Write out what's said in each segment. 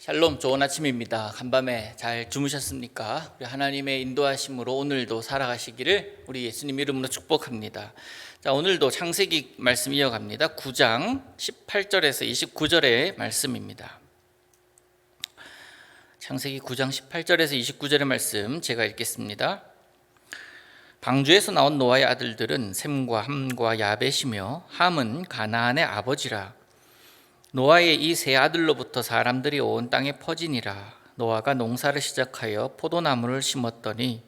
샬롬, 좋은 아침입니다. 간밤에 잘 주무셨습니까? 우리 하나님의 인도하심으로 오늘도 살아가시기를 우리 예수님 이름으로 축복합니다. 자, 오늘도 창세기 말씀 이어갑니다. 9장 18절에서 29절의 말씀입니다. 창세기 9장 18절에서 29절의 말씀 제가 읽겠습니다. 방주에서 나온 노아의 아들들은 셈과 함과 야벳이며 함은 가나안의 아버지라. 노아의 이 세 아들로부터 사람들이 온 땅에 퍼지니라. 노아가 농사를 시작하여 포도나무를 심었더니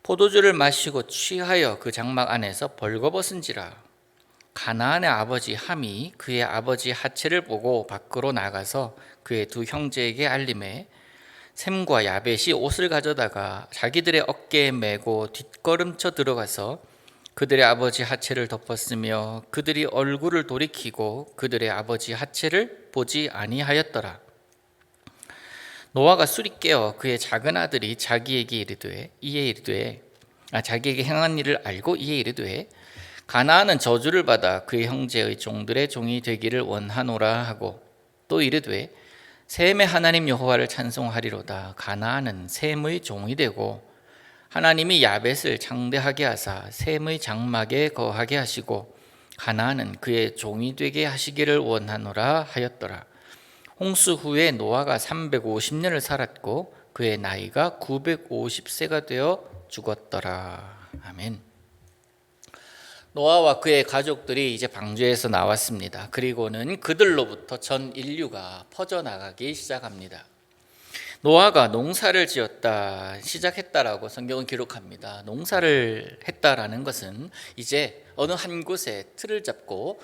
포도주를 마시고 취하여 그 장막 안에서 벌거벗은지라. 가나안의 아버지 함이 그의 아버지 하체를 보고 밖으로 나가서 그의 두 형제에게 알림해 셈과 야벳이 옷을 가져다가 자기들의 어깨에 메고 뒷걸음쳐 들어가서 그들의 아버지 하체를 덮었으며 그들이 얼굴을 돌이키고 그들의 아버지 하체를 보지 아니하였더라. 노아가 술이 깨어 그의 작은 아들이 자기에게 행한 일을 알고 이에 이르되 가나안은 저주를 받아 그의 형제의 종들의 종이 되기를 원하노라 하고 또 이르되 셈의 하나님 여호와를 찬송하리로다. 가나안은 셈의 종이 되고 하나님이 야벳을 창대하게 하사 셈의 장막에 거하게 하시고 가나안은 그의 종이 되게 하시기를 원하노라 하였더라. 홍수 후에 노아가 350년을 살았고 그의 나이가 950세가 되어 죽었더라. 아멘. 노아와 그의 가족들이 이제 방주에서 나왔습니다. 그리고는 그들로부터 전 인류가 퍼져나가기 시작합니다. 노아가 농사를 시작했다라고 성경은 기록합니다. 농사를 했다라는 것은 이제 어느 한 곳에 터를 잡고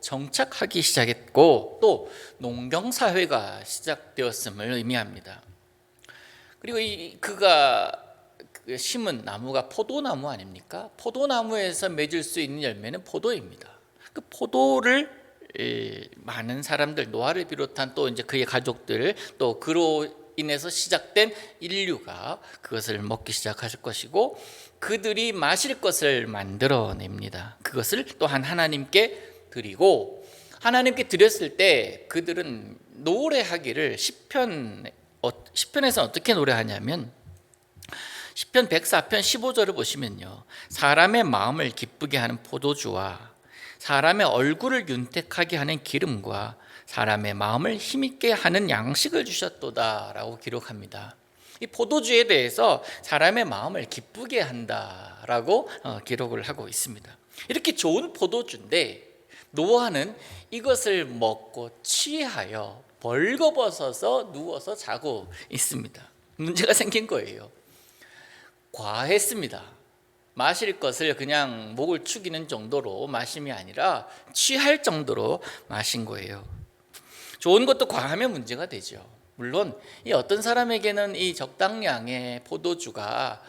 정착하기 시작했고 또 농경사회가 시작되었음을 의미합니다. 그리고 그가 심은 나무가 포도나무 아닙니까? 포도나무에서 맺을 수 있는 열매는 포도입니다. 그 포도를 많은 사람들, 노아를 비롯한 또 이제 그의 가족들, 또 그로 인해서 시작된 인류가 그것을 먹기 시작하실 것이고 그들이 마실 것을 만들어냅니다. 그것을 또한 하나님께 드리고 하나님께 드렸을 때 그들은 노래하기를 시편에서 어떻게 노래하냐면 시편 104편 15절을 보시면요, 사람의 마음을 기쁘게 하는 포도주와 사람의 얼굴을 윤택하게 하는 기름과 사람의 마음을 힘있게 하는 양식을 주셨도다 라고 기록합니다. 이 포도주에 대해서 사람의 마음을 기쁘게 한다라고 기록을 하고 있습니다. 이렇게 좋은 포도주인데 노아는 이것을 먹고 취하여 벌거벗어서 누워서 자고 있습니다. 문제가 생긴 거예요. 과했습니다. 마실 것을 그냥 목을 축이는 정도로 마심이 아니라 취할 정도로 마신 거예요. 좋은 것도 과하면 문제가 되죠. 물론 이 어떤 사람에게는 이 적당량의 포도주가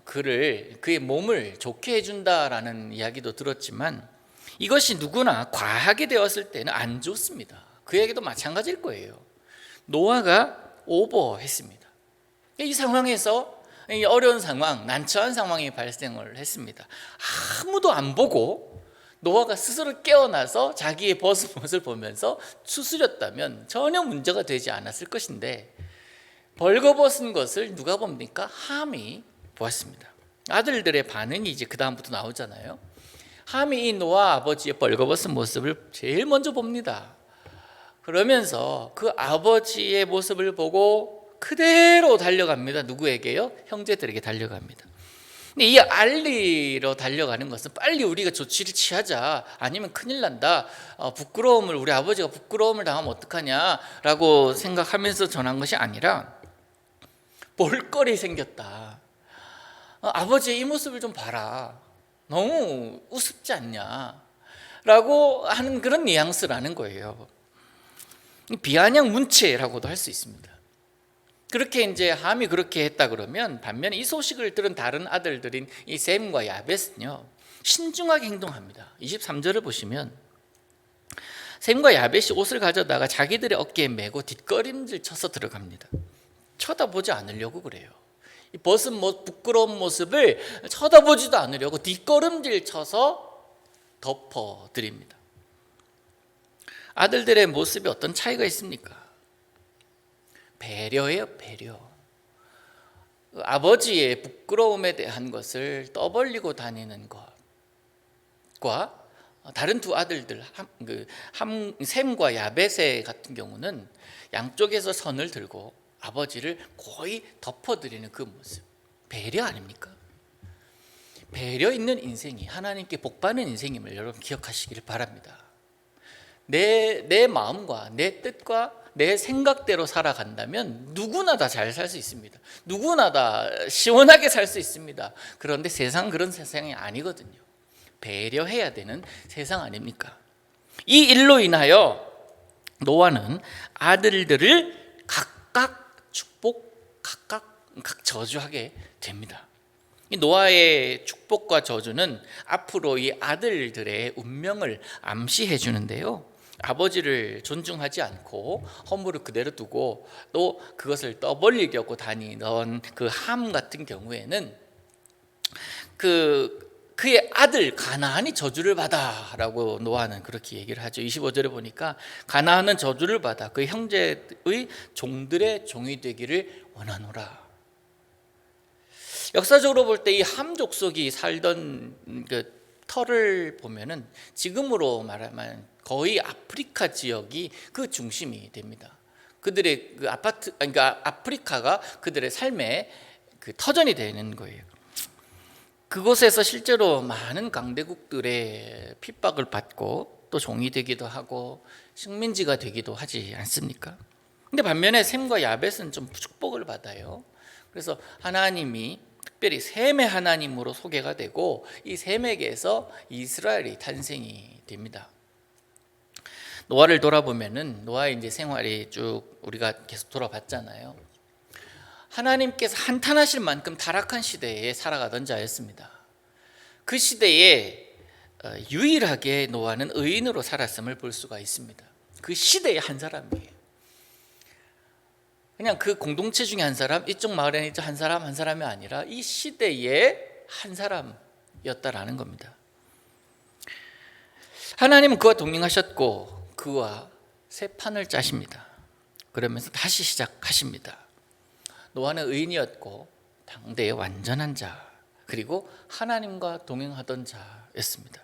그의 몸을 좋게 해준다라는 이야기도 들었지만 이것이 누구나 과하게 되었을 때는 안 좋습니다. 그에게도 마찬가지일 거예요. 노아가 오버했습니다. 이 상황에서 이 어려운 상황, 난처한 상황이 발생을 했습니다. 아무도 안 보고 노아가 스스로 깨어나서 자기의 벗은 옷을 보면서 추스렸다면 전혀 문제가 되지 않았을 것인데 벌거벗은 것을 누가 봅니까? 함이 보았습니다. 아들들의 반응이 이제 그 다음부터 나오잖아요. 함이 이 노아 아버지의 벌거벗은 모습을 제일 먼저 봅니다. 그러면서 그 아버지의 모습을 보고 그대로 달려갑니다. 누구에게요? 형제들에게 달려갑니다. 근데 이 알리러 달려가는 것은 빨리 우리가 조치를 취하자, 아니면 큰일 난다, 우리 아버지가 부끄러움을 당하면 어떡하냐라고 생각하면서 전한 것이 아니라 볼거리 생겼다, 아버지의 이 모습을 좀 봐라, 너무 우습지 않냐 라고 하는 그런 뉘앙스라는 거예요. 비아냥 문체라고도 할 수 있습니다. 그렇게 이제 함이 그렇게 했다 그러면 반면에 이 소식을 들은 다른 아들들인 이 셈과 야벳은요, 신중하게 행동합니다. 23절을 보시면 셈과 야벳이 옷을 가져다가 자기들의 어깨에 메고 뒷걸음질 쳐서 들어갑니다. 쳐다보지 않으려고 그래요. 이 벗은 부끄러운 모습을 쳐다보지도 않으려고 뒷걸음질 쳐서 덮어드립니다. 아들들의 모습이 어떤 차이가 있습니까? 배려예요, 배려. 아버지의 부끄러움에 대한 것을 떠벌리고 다니는 것과 다른 두 아들들 셈과 야벳의 같은 경우는 양쪽에서 선을 들고 아버지를 거의 덮어드리는 그 모습, 배려 아닙니까? 배려 있는 인생이 하나님께 복받는 인생임을 여러분 기억하시기를 바랍니다. 내 마음과 내 뜻과 내 생각대로 살아간다면 누구나 다 잘 살 수 있습니다. 누구나 다 시원하게 살 수 있습니다. 그런데 세상은 그런 세상이 아니거든요. 배려해야 되는 세상 아닙니까? 이 일로 인하여 노아는 아들들을 각각 축복, 각각 저주하게 됩니다. 이 노아의 축복과 저주는 앞으로 이 아들들의 운명을 암시해 주는데요. 아버지를 존중하지 않고 허물을 그대로 두고 또 그것을 떠벌리려고 다니던 그 함 같은 경우에는 그의 아들 가나안이 저주를 받아라고 노아는 그렇게 얘기를 하죠. 25절에 보니까 가나안은 저주를 받아 그 형제의 종들의 종이 되기를 원하노라. 역사적으로 볼 때 이 함 족속이 살던 그 터를 보면은 지금으로 말하면 거의 아프리카 지역이 그 중심이 됩니다. 그들의 그 그러니까 아프리카가 그들의 삶의 그 터전이 되는 거예요. 그곳에서 실제로 많은 강대국들의 핍박을 받고 또 종이 되기도 하고 식민지가 되기도 하지 않습니까? 근데 반면에 셈과 야벳은 좀 축복을 받아요. 그래서 하나님이 특별히 셈의 하나님으로 소개가 되고 이 셈에게서 이스라엘이 탄생이 됩니다. 노아를 돌아보면은 노아의 이제 생활이 쭉 우리가 계속 돌아봤잖아요. 하나님께서 한탄하실 만큼 타락한 시대에 살아가던 자였습니다. 그 시대에 유일하게 노아는 의인으로 살았음을 볼 수가 있습니다. 그 시대의 한 사람이에요. 그냥 그 공동체 중에 한 사람, 이쪽 마을에는 한 사람이 아니라 이 시대의 한 사람이었다라는 겁니다. 하나님은 그와 동행하셨고 그와 새 판을 짜십니다. 그러면서 다시 시작하십니다. 노아는 의인이었고 당대의 완전한 자, 그리고 하나님과 동행하던 자였습니다.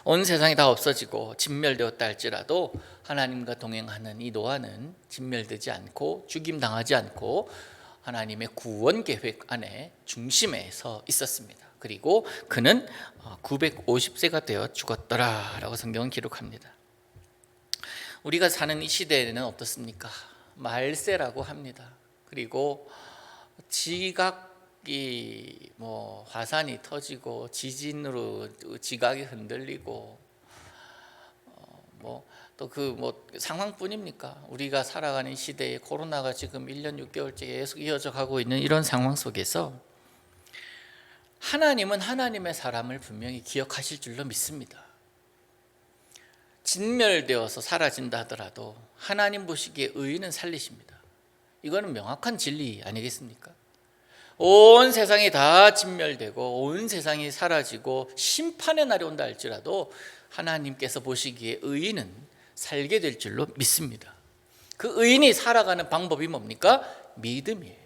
온 세상이 다 없어지고 진멸되었다 할지라도 하나님과 동행하는 이 노아는 진멸되지 않고 죽임당하지 않고 하나님의 구원 계획 안에 중심에 서 있었습니다. 그리고 그는 950세가 되어 죽었더라라고 성경은 기록합니다. 우리가 사는 이 시대에는 어떻습니까? 말세라고 합니다. 그리고 지각이 화산이 터지고 지진으로 지각이 흔들리고 또 상황뿐입니까? 우리가 살아가는 시대에 코로나가 지금 1년 6개월째 계속 이어져 가고 있는 이런 상황 속에서 하나님은 하나님의 사람을 분명히 기억하실 줄로 믿습니다. 진멸되어서 사라진다 하더라도 하나님 보시기에 의인은 살리십니다. 이거는 명확한 진리 아니겠습니까? 온 세상이 다 진멸되고 온 세상이 사라지고 심판의 날이 온다 할지라도 하나님께서 보시기에 의인은 살게 될 줄로 믿습니다. 그 의인이 살아가는 방법이 뭡니까? 믿음이에요.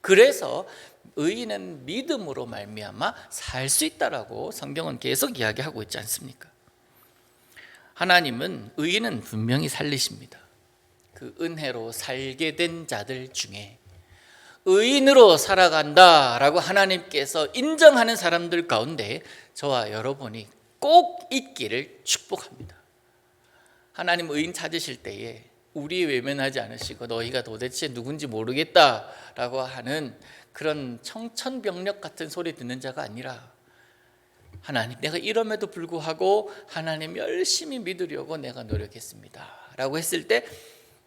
그래서 의인은 믿음으로 말미암아 살 수 있다라고 성경은 계속 이야기하고 있지 않습니까? 하나님은 의인은 분명히 살리십니다. 그 은혜로 살게 된 자들 중에 의인으로 살아간다라고 하나님께서 인정하는 사람들 가운데 저와 여러분이 꼭 있기를 축복합니다. 하나님 의인 찾으실 때에 우리 외면하지 않으시고 너희가 도대체 누군지 모르겠다라고 하는 그런 청천벽력 같은 소리 듣는 자가 아니라 하나님, 내가 이럼에도 불구하고 하나님 열심히 믿으려고 내가 노력했습니다 라고 했을 때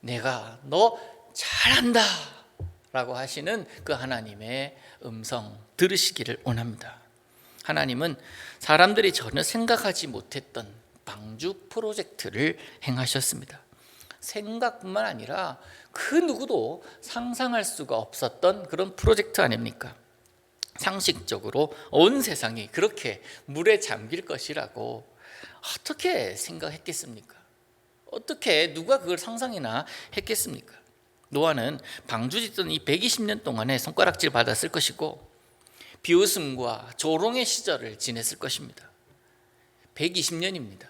내가 너 잘한다 라고 하시는 그 하나님의 음성 들으시기를 원합니다. 하나님은 사람들이 전혀 생각하지 못했던 방주 프로젝트를 행하셨습니다. 생각뿐만 아니라 그 누구도 상상할 수가 없었던 그런 프로젝트 아닙니까? 상식적으로 온 세상이 그렇게 물에 잠길 것이라고 어떻게 생각했겠습니까? 어떻게 누가 그걸 상상이나 했겠습니까? 노아는 방주 짓던 이 120년 동안에 손가락질 받았을 것이고 비웃음과 조롱의 시절을 지냈을 것입니다. 120년입니다.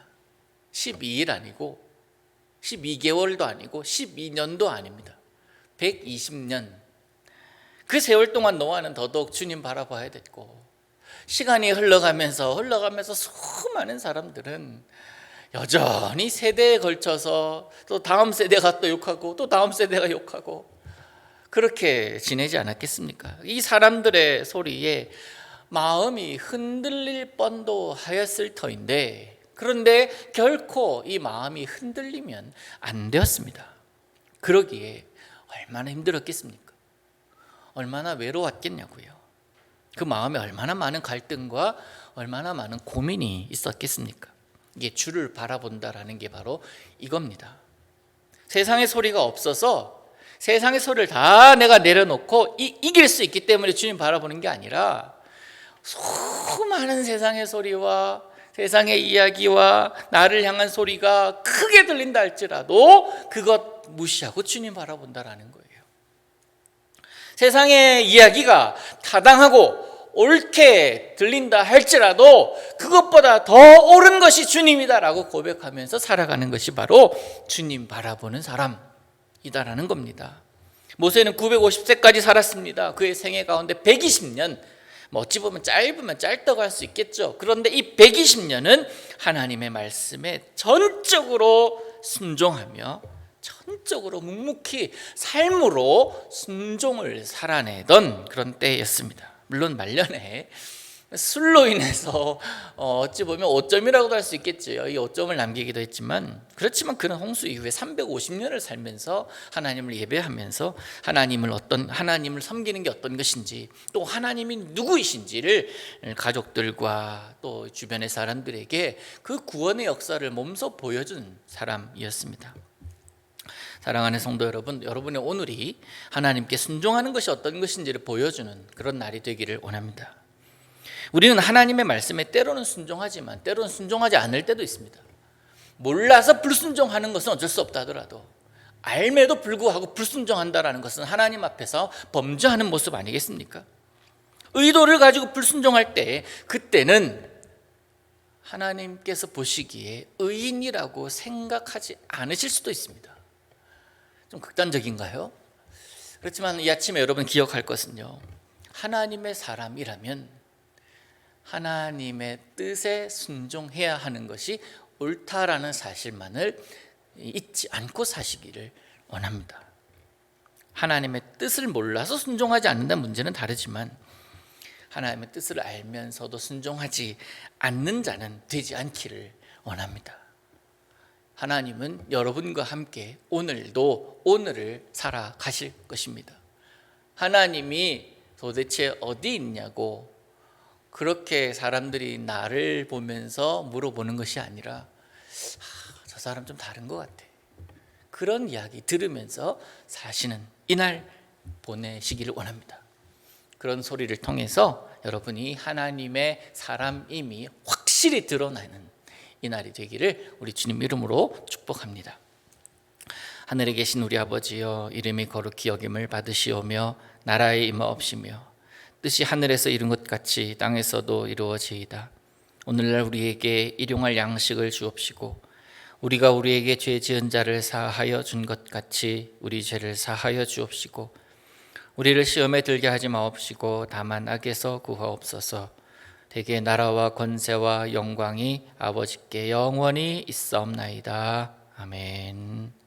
12일 아니고 12개월도 아니고 12년도 아닙니다. 120년. 그 세월 동안 노아는 더더욱 주님 바라봐야 됐고, 시간이 흘러가면서 수많은 사람들은 여전히 세대에 걸쳐서 또 다음 세대가 또 욕하고 또 다음 세대가 욕하고 그렇게 지내지 않았겠습니까? 이 사람들의 소리에 마음이 흔들릴 뻔도 하였을 터인데, 그런데 결코 이 마음이 흔들리면 안 되었습니다. 그러기에 얼마나 힘들었겠습니까? 얼마나 외로웠겠냐고요. 그 마음에 얼마나 많은 갈등과 얼마나 많은 고민이 있었겠습니까? 이게 주를 바라본다라는 게 바로 이겁니다. 세상의 소리가 없어서 세상의 소리를 다 내가 내려놓고 이길 수 있기 때문에 주님 바라보는 게 아니라, 수많은 세상의 소리와 세상의 이야기와 나를 향한 소리가 크게 들린다 할지라도 그것 무시하고 주님 바라본다라는 거예요. 세상의 이야기가 타당하고 옳게 들린다 할지라도 그것보다 더 옳은 것이 주님이다라고 고백하면서 살아가는 것이 바로 주님 바라보는 사람이다라는 겁니다. 모세는 950세까지 살았습니다. 그의 생애 가운데 120년, 어찌 보면 짧으면 짧다고 할 수 있겠죠. 그런데 이 120년은 하나님의 말씀에 전적으로 순종하며 전적으로 묵묵히 삶으로 순종을 살아내던 그런 때였습니다. 물론 말년에 술로 인해서 어찌 보면 오점이라고도 할 수 있겠죠. 이 오점을 남기기도 했지만, 그렇지만 그는 홍수 이후에 350년을 살면서 하나님을 예배하면서 하나님을 섬기는 게 어떤 것인지, 또 하나님이 누구이신지를 가족들과 또 주변의 사람들에게 그 구원의 역사를 몸소 보여준 사람이었습니다. 사랑하는 성도 여러분, 여러분의 오늘이 하나님께 순종하는 것이 어떤 것인지를 보여주는 그런 날이 되기를 원합니다. 우리는 하나님의 말씀에 때로는 순종하지만 때로는 순종하지 않을 때도 있습니다. 몰라서 불순종하는 것은 어쩔 수 없다 하더라도 알매도 불구하고 불순종한다는 것은 하나님 앞에서 범죄하는 모습 아니겠습니까? 의도를 가지고 불순종할 때, 그때는 하나님께서 보시기에 의인이라고 생각하지 않으실 수도 있습니다. 좀 극단적인가요? 그렇지만 이 아침에 여러분 기억할 것은요, 하나님의 사람이라면 하나님의 뜻에 순종해야 하는 것이 옳다라는 사실만을 잊지 않고 사시기를 원합니다. 하나님의 뜻을 몰라서 순종하지 않는다는 문제는 다르지만, 하나님의 뜻을 알면서도 순종하지 않는 자는 되지 않기를 원합니다. 하나님은 여러분과 함께 오늘도 오늘을 살아가실 것입니다. 하나님이 도대체 어디 있냐고 그렇게 사람들이 나를 보면서 물어보는 것이 아니라, 저 사람 좀 다른 것 같아, 그런 이야기 들으면서 사시는 이날 보내시기를 원합니다. 그런 소리를 통해서 여러분이 하나님의 사람임이 확실히 드러나는 이 날이 되기를 우리 주님 이름으로 축복합니다. 하늘에 계신 우리 아버지여, 이름이 거룩히 여김을 받으시오며 나라의 임하옵시며 뜻이 하늘에서 이룬 것 같이 땅에서도 이루어지이다. 오늘날 우리에게 일용할 양식을 주옵시고, 우리가 우리에게 죄 지은 자를 사하여 준 것 같이 우리 죄를 사하여 주옵시고, 우리를 시험에 들게 하지 마옵시고 다만 악에서 구하옵소서. 대개 나라와 권세와 영광이 아버지께 영원히 있사옵나이다. 아멘.